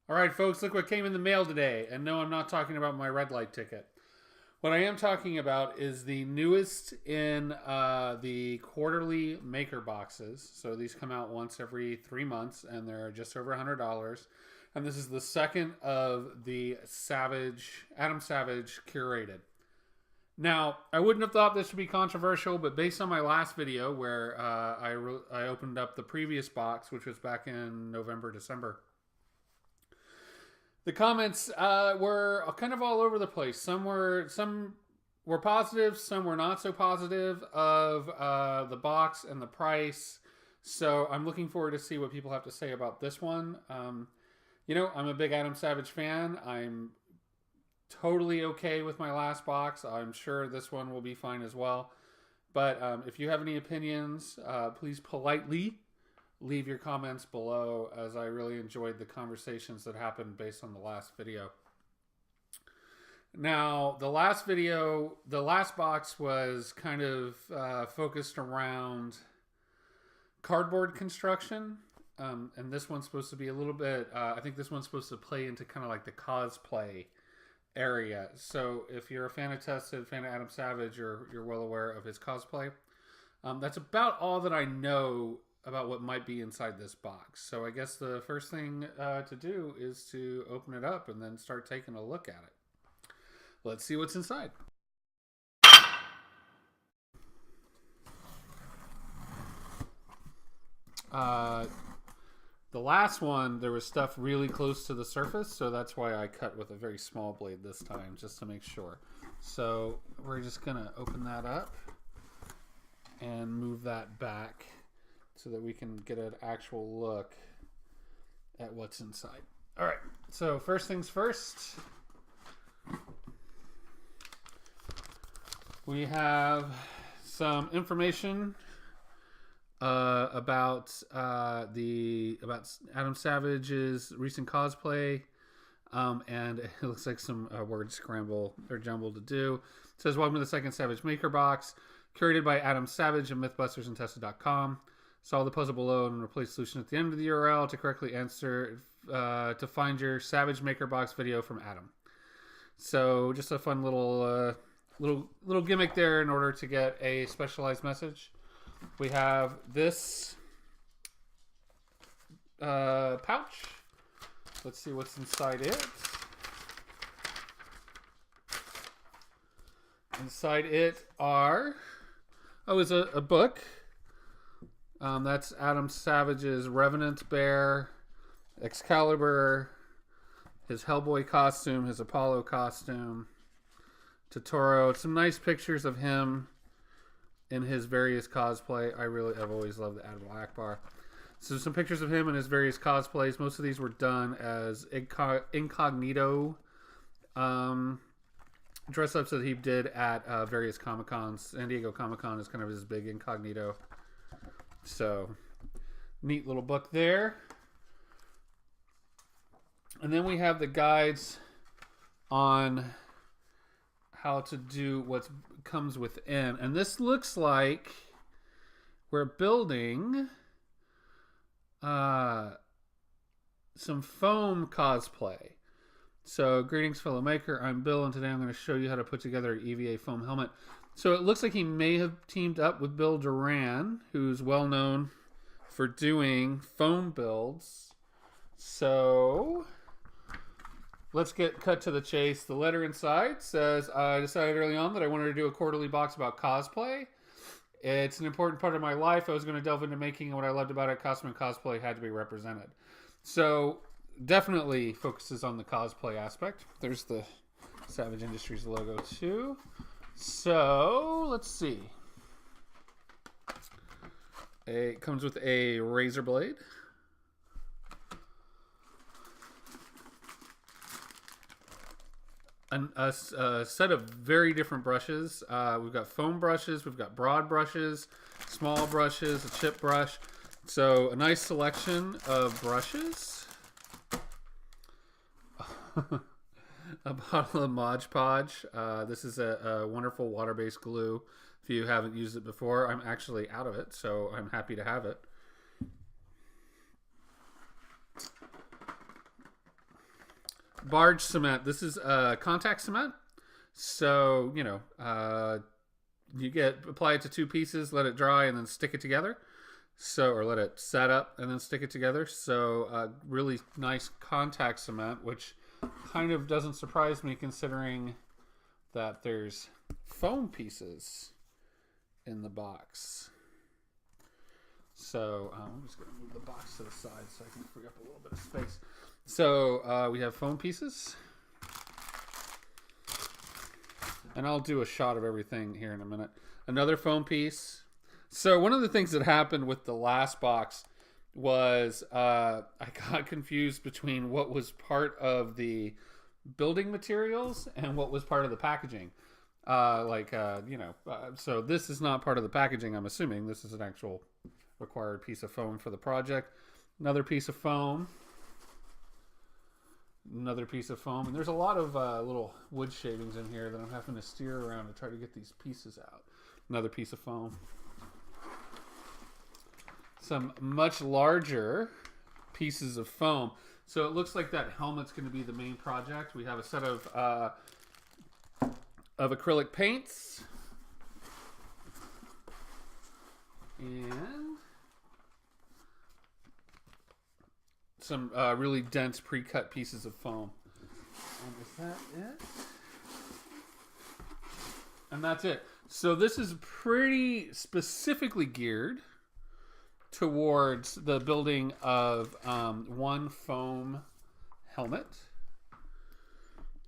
All right, folks, look what came in the mail today. And no, I'm not talking about my red light ticket. What I am talking about is the newest in the quarterly maker boxes. So these come out once every 3 months, and they're just over $100. And this is the second of the Adam Savage curated. Now, I wouldn't have thought this would be controversial, but based on my last video where I opened up the previous box, which was back in November, December, the comments were kind of all over the place. Some were positive, some were not so positive of the box and the price. So I'm looking forward to see what people have to say about this one. I'm a big Adam Savage fan. I'm totally okay with my last box. I'm sure this one will be fine as well. But if you have any opinions, please politely leave your comments below, as I really enjoyed the conversations that happened based on the last video. Now, the last box was kind of focused around cardboard construction. And this one's supposed to be a little bit, I think this one's supposed to play into kind of like the cosplay area. So if you're a fan of Tested, fan of Adam Savage, you're well aware of his cosplay. That's about all that I know about what might be inside this box. So I guess the first thing to do is to open it up and then start taking a look at it. Let's see what's inside. The last one, there was stuff really close to the surface, so that's why I cut with a very small blade this time, just to make sure. So we're just going to open that up and move that back so that we can get an actual look at what's inside. All right, so first things first, we have some information about Adam Savage's recent cosplay, and it looks like some word scramble or jumble to do. It says, "Welcome to the second Savage Maker Box, curated by Adam Savage of MythBusters and Tested.com. Solve the puzzle below and replace solution at the end of the URL to correctly answer to find your Savage Maker Box video from Adam." So just a fun little gimmick there in order to get a specialized message. We have this pouch. Let's see what's inside it. Inside it is a book. That's Adam Savage's Revenant Bear, Excalibur, his Hellboy costume, his Apollo costume, Totoro. Some nice pictures of him in his various cosplay. I've always loved the Admiral Akbar. So some pictures of him in his various cosplays. Most of these were done as incognito dress ups that he did at various Comic Cons. San Diego Comic Con is kind of his big incognito. So neat little book there. And then we have the guides on how to do what comes within. And this looks like we're building some foam cosplay. So greetings, fellow maker. I'm Bill, and today I'm going to show you how to put together an EVA foam helmet. So it looks like he may have teamed up with Bill Duran, who's well known for doing foam builds. So let's get cut to the chase. The letter inside says, "I decided early on that I wanted to do a quarterly box about cosplay. It's an important part of my life. I was going to delve into making, and what I loved about it, costume and cosplay had to be represented." So definitely focuses on the cosplay aspect. There's the Savage Industries logo too. So let's see. It comes with a razor blade. A set of very different brushes. We've got foam brushes, we've got broad brushes, small brushes, a chip brush. So a nice selection of brushes. A bottle of Mod Podge. This is a wonderful water-based glue. If you haven't used it before, I'm actually out of it, so I'm happy to have it. barge cement. This is contact cement. So, you apply it to 2 pieces, let it dry, and then stick it together. So, or let it set up and then stick it together. So, really nice contact cement, which kind of doesn't surprise me considering that there's foam pieces in the box. So, I'm just going to move the box to the side so I can free up a little bit of space. So, we have foam pieces. And I'll do a shot of everything here in a minute. Another foam piece. So one of the things that happened with the last box was I got confused between what was part of the building materials and what was part of the packaging. So this is not part of the packaging, I'm assuming. This is an actual required piece of foam for the project. Another piece of foam. Another piece of foam, and there's a lot of little wood shavings in here that I'm having to steer around to try to get these pieces out. Another piece of foam. Some much larger pieces of foam. So it looks like that helmet's going to be the main project. We have a set of acrylic paints. And some really dense pre-cut pieces of foam. And is that it? And that's it. So this is pretty specifically geared towards the building of one foam helmet.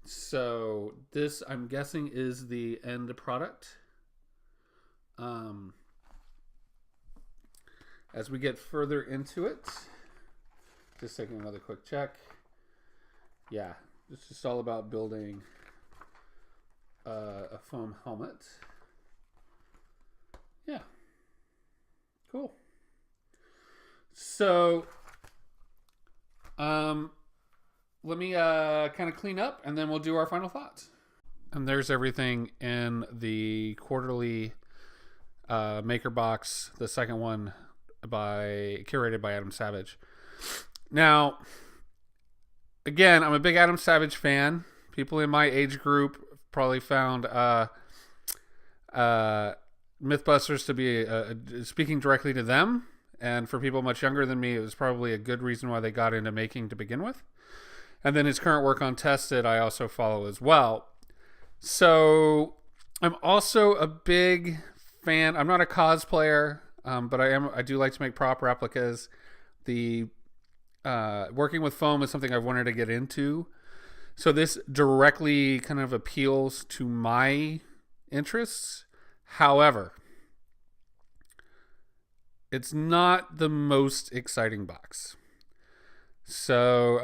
So this, I'm guessing, is the end product. As we get further into it, just taking another quick check. Yeah, it's just all about building a foam helmet. Yeah, cool. So, let me kind of clean up, and then we'll do our final thoughts. And there's everything in the quarterly maker box, the second one curated by Adam Savage. Now, again, I'm a big Adam Savage fan. People in my age group probably found Mythbusters to be speaking directly to them. And for people much younger than me, it was probably a good reason why they got into making to begin with. And then his current work on Tested, I also follow as well. So I'm also a big fan. I'm not a cosplayer, but I do like to make prop replicas. The working with foam is something I've wanted to get into. So this directly kind of appeals to my interests. However, it's not the most exciting box. So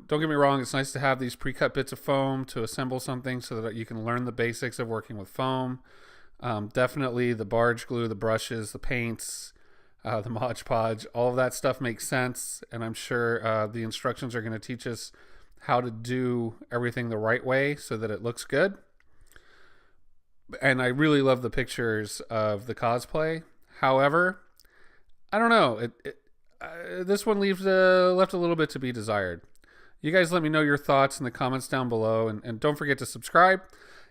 don't get me wrong, it's nice to have these pre-cut bits of foam to assemble something so that you can learn the basics of working with foam. Definitely the barge glue, the brushes, the paints, the Mod Podge, all of that stuff makes sense, and I'm sure the instructions are going to teach us how to do everything the right way so that it looks good. And I really love the pictures of the cosplay. However, I don't know. This one left a little bit to be desired. You guys let me know your thoughts in the comments down below, and don't forget to subscribe.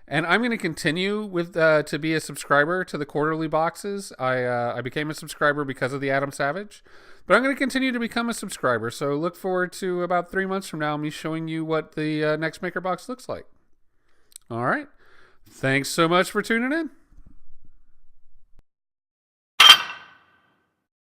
And I'm going to continue with to be a subscriber to the quarterly boxes. I became a subscriber because of the Adam Savage, but I'm going to continue to become a subscriber. So look forward to about 3 months from now me showing you what the next Maker Box looks like. All right. Thanks so much for tuning in.